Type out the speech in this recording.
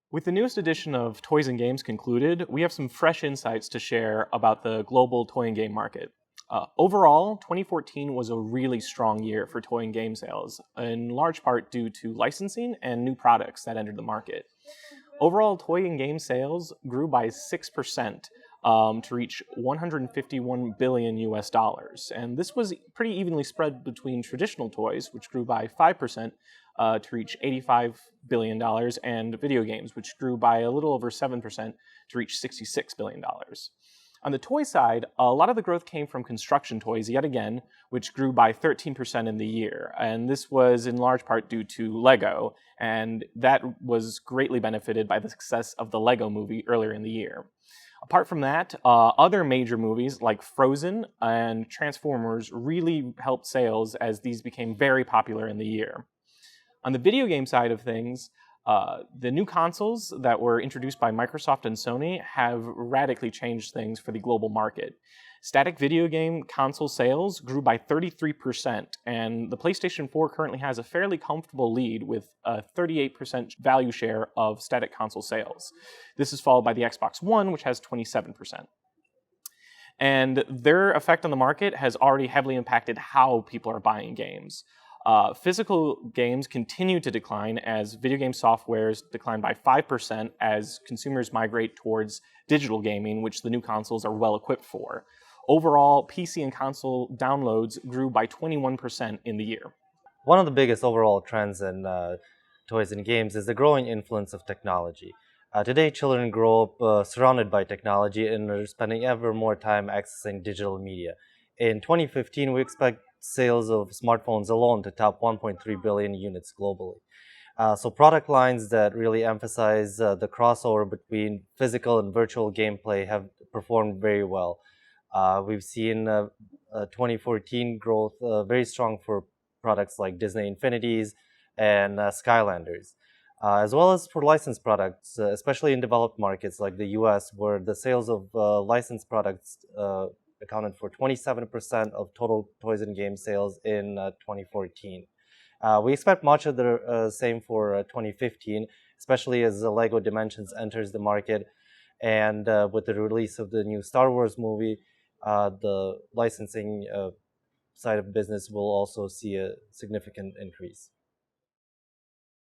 With the newest edition of Toys and Games concluded, we have some fresh insights to share about the global toy and game market. Overall, 2014 was a really strong year for toy and game sales, in large part due to licensing and new products that entered the market. Overall, toy and game sales grew by 6% to reach 151 billion US dollars. And this was pretty evenly spread between traditional toys, which grew by 5% to reach $85 billion, and video games, which grew by a little over 7% to reach $66 billion. On the toy side, a lot of the growth came from construction toys yet again, which grew by 13% in the year. And this was in large part due to Lego, and that was greatly benefited by the success of the Lego movie earlier in the year. Apart from that, other major movies like Frozen and Transformers really helped sales as these became very popular in the year. On the video game side of things, the new consoles that were introduced by Microsoft and Sony have radically changed things for the global market. Static video game console sales grew by 33%, and the PlayStation 4 currently has a fairly comfortable lead with a 38% value share of static console sales. This is followed by the Xbox One, which has 27%. And their effect on the market has already heavily impacted how people are buying games. Physical games continue to decline as video game softwares decline by 5% as consumers migrate towards digital gaming, which the new consoles are well equipped for. Overall, PC and console downloads grew by 21% in the year. One of the biggest overall trends in toys and games is the growing influence of technology. Today, children grow up surrounded by technology and are spending ever more time accessing digital media. In 2015, we expect sales of smartphones alone to top 1.3 billion units globally. So product lines that really emphasize the crossover between physical and virtual gameplay have performed very well. We've seen 2014 growth very strong for products like Disney Infinities and Skylanders, as well as for licensed products, especially in developed markets like the US, where the sales of licensed products accounted for 27% of total toys and game sales in 2014. We expect much of the same for 2015, especially as the LEGO Dimensions enters the market, and with the release of the new Star Wars movie, the licensing side of business will also see a significant increase.